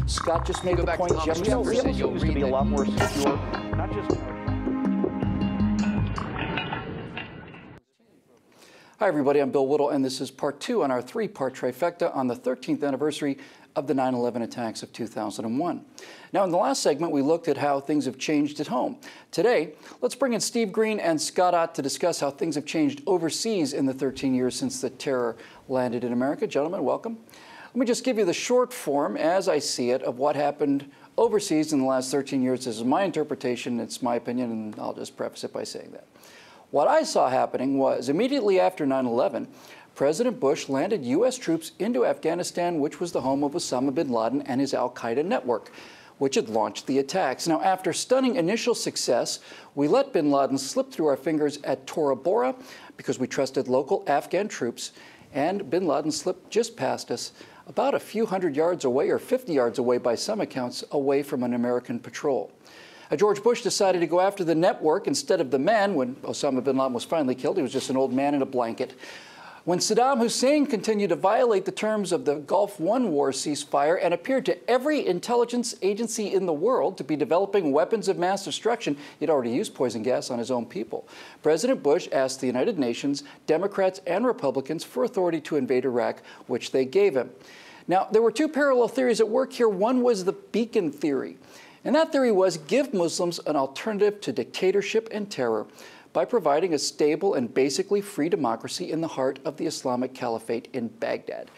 Scott just made the point. Used to be a lot more secure, not just. Hi, everybody. I'm Bill Whittle, and this is part 2 on our 3-part trifecta on the 13th anniversary of the 9/11 attacks of 2001. Now, in the last segment, we looked at how things have changed at home. Today, let's bring in Steve Green and Scott Ott to discuss how things have changed overseas in the 13 years since the terror landed in America. Gentlemen, welcome. Let me just give you the short form, as I see it, of what happened overseas in the last 13 years. This is my interpretation, it's my opinion, and I'll just preface it by saying that. What I saw happening was, immediately after 9/11, President Bush landed U.S. troops into Afghanistan, which was the home of Osama bin Laden and his al-Qaeda network, which had launched the attacks. Now, after stunning initial success, we let bin Laden slip through our fingers at Tora Bora because we trusted local Afghan troops, and bin Laden slipped just past us, about a few hundred yards away, or 50 yards away by some accounts, away from an American patrol. George Bush decided to go after the network instead of the man. When Osama bin Laden was finally killed, he was just an old man in a blanket. When Saddam Hussein continued to violate the terms of the Gulf War ceasefire and appeared to every intelligence agency in the world to be developing weapons of mass destruction, he'd already used poison gas on his own people. President Bush asked the United Nations, Democrats and Republicans, for authority to invade Iraq, which they gave him. Now, there were two parallel theories at work here. One was the beacon theory. And that theory was give Muslims an alternative to dictatorship and terror by providing a stable and basically free democracy in the heart of the Islamic Caliphate in Baghdad.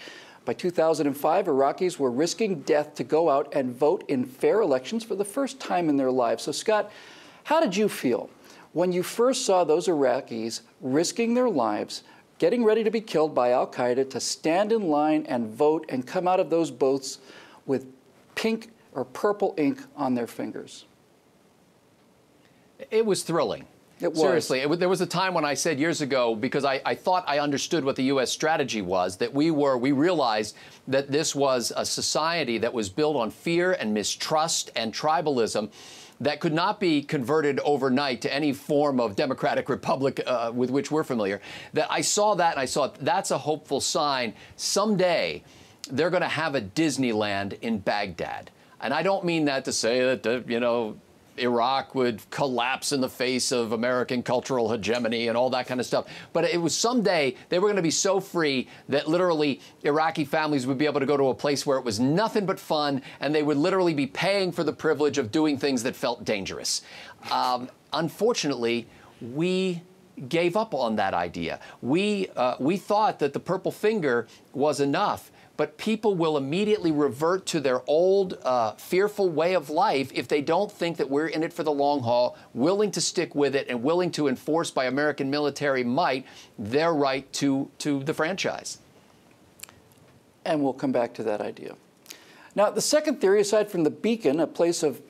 By 2005, Iraqis were risking death to go out and vote in fair elections for the first time in their lives. So, Scott, how did you feel when you first saw those Iraqis risking their lives, getting ready to be killed by al-Qaeda, to stand in line and vote and come out of those booths with pink or purple ink on their fingers? It was thrilling. It was. Seriously, there was a time when I said years ago, because I thought I understood what the U.S. strategy was, that we realized that this was a society that was built on fear and mistrust and tribalism that could not be converted overnight to any form of democratic republic with which we're familiar. That I saw that and I saw that's a hopeful sign. Someday they're going to have a Disneyland in Baghdad. And I don't mean that to say that, you know, Iraq would collapse in the face of American cultural hegemony and all that kind of stuff. But it was someday they were going to be so free that literally Iraqi families would be able to go to a place where it was nothing but fun, and they would literally be paying for the privilege of doing things that felt dangerous. Unfortunately, we gave up on that idea. We thought that the purple finger was enough. But people will immediately revert to their old fearful way of life if they don't think that we're in it for the long haul, willing to stick with it and willing to enforce by American military might their right to the franchise. And we'll come back to that idea. Now, the second theory, aside from the beacon, a place of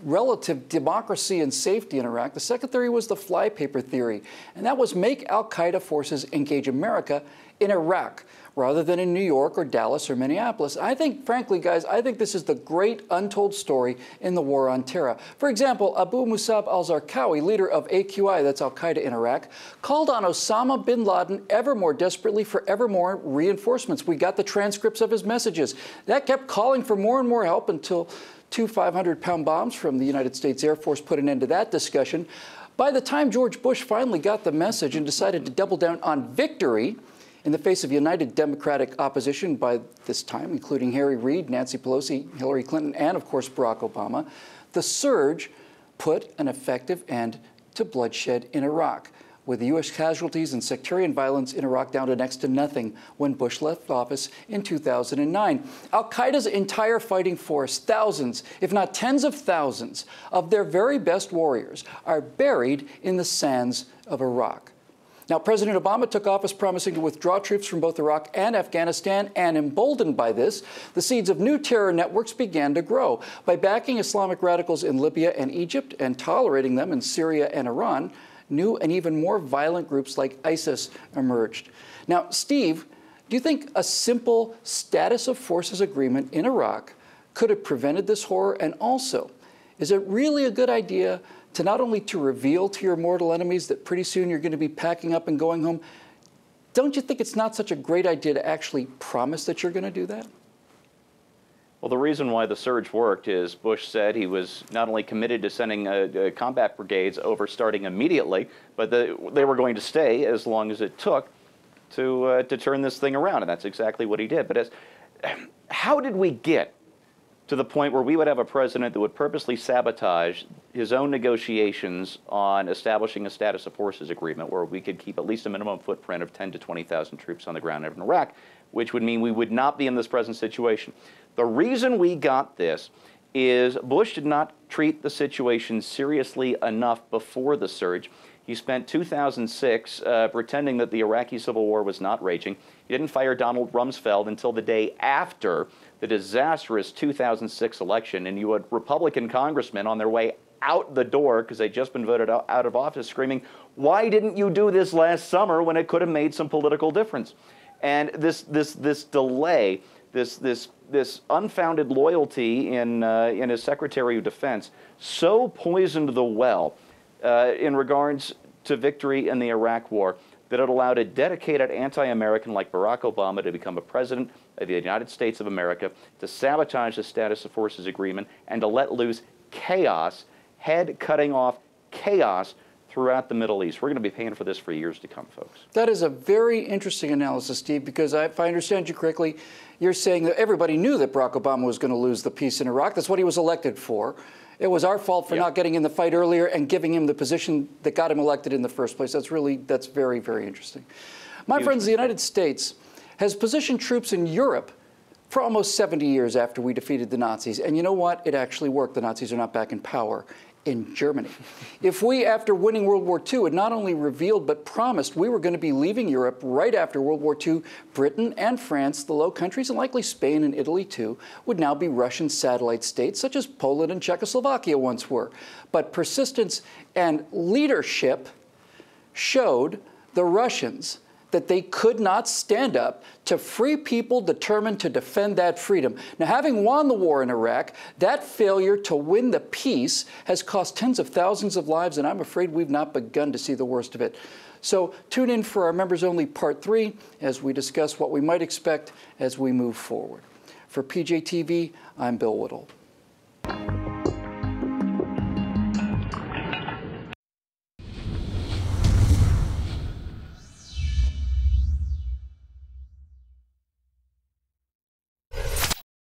relative democracy and safety in Iraq, the second theory was the flypaper theory. And that was make al-Qaeda forces engage America in Iraq, rather than in New York or Dallas or Minneapolis. I think, frankly, guys, I think this is the great untold story in the war on terror. For example, Abu Musab al-Zarqawi, leader of AQI, that's al-Qaeda in Iraq, called on Osama bin Laden ever more desperately for ever more reinforcements. We got the transcripts of his messages. That kept calling for more and more help until two 500-pound bombs from the United States Air Force put an end to that discussion. By the time George Bush finally got the message and decided to double down on victory, in the face of united Democratic opposition by this time, including Harry Reid, Nancy Pelosi, Hillary Clinton, and, of course, Barack Obama, the surge put an effective end to bloodshed in Iraq, with the U.S. casualties and sectarian violence in Iraq down to next to nothing when Bush left office in 2009. Al-Qaeda's entire fighting force, thousands, if not tens of thousands, of their very best warriors are buried in the sands of Iraq. Now, President Obama took office promising to withdraw troops from both Iraq and Afghanistan, and emboldened by this, the seeds of new terror networks began to grow. By backing Islamic radicals in Libya and Egypt and tolerating them in Syria and Iran, new and even more violent groups like ISIS emerged. Now, Steve, do you think a simple status of forces agreement in Iraq could have prevented this horror? And also, is it really a good idea to not only to reveal to your mortal enemies that pretty soon you're going to be packing up and going home? Don't you think it's not such a great idea to actually promise that you're going to do that? Well, the reason why the surge worked is Bush said he was not only committed to sending combat brigades over starting immediately, but they were going to stay as long as it took to turn this thing around, and that's exactly what he did. But how did we get to the point where we would have a president that would purposely sabotage his own negotiations on establishing a status of forces agreement where we could keep at least a minimum footprint of 10 to 20,000 troops on the ground in Iraq, which would mean we would not be in this present situation? The reason we got this is Bush did not treat the situation seriously enough before the surge. He spent 2006 pretending that the Iraqi civil war was not raging. He didn't fire Donald Rumsfeld until the day after the disastrous 2006 election, and you had Republican congressmen on their way out the door because they'd just been voted out of office screaming, "Why didn't you do this last summer when it could have made some political difference?" And this delay, this unfounded loyalty in his Secretary of Defense so poisoned the well in regards to victory in the Iraq War that it allowed a dedicated anti-American like Barack Obama to become a president of the United States of America, to sabotage the status of forces agreement, and to let loose chaos, head-cutting off chaos throughout the Middle East. We're going to be paying for this for years to come, folks. That is a very interesting analysis, Steve, because if I understand you correctly, you're saying that everybody knew that Barack Obama was going to lose the peace in Iraq. That's what he was elected for. It was our fault for not getting in the fight earlier and giving him the position that got him elected in the first place. That's very, very interesting. My friends, the United States has positioned troops in Europe for almost 70 years after we defeated the Nazis. And you know what? It actually worked. The Nazis are not back in power in Germany. If we, after winning World War II, had not only revealed but promised we were going to be leaving Europe right after World War II, Britain and France, the Low Countries, and likely Spain and Italy too, would now be Russian satellite states, such as Poland and Czechoslovakia once were. But persistence and leadership showed the Russians that they could not stand up to free people determined to defend that freedom. Now, having won the war in Iraq, that failure to win the peace has cost tens of thousands of lives, and I'm afraid we've not begun to see the worst of it. So tune in for our members-only Part 3 as we discuss what we might expect as we move forward. For PJTV, I'm Bill Whittle.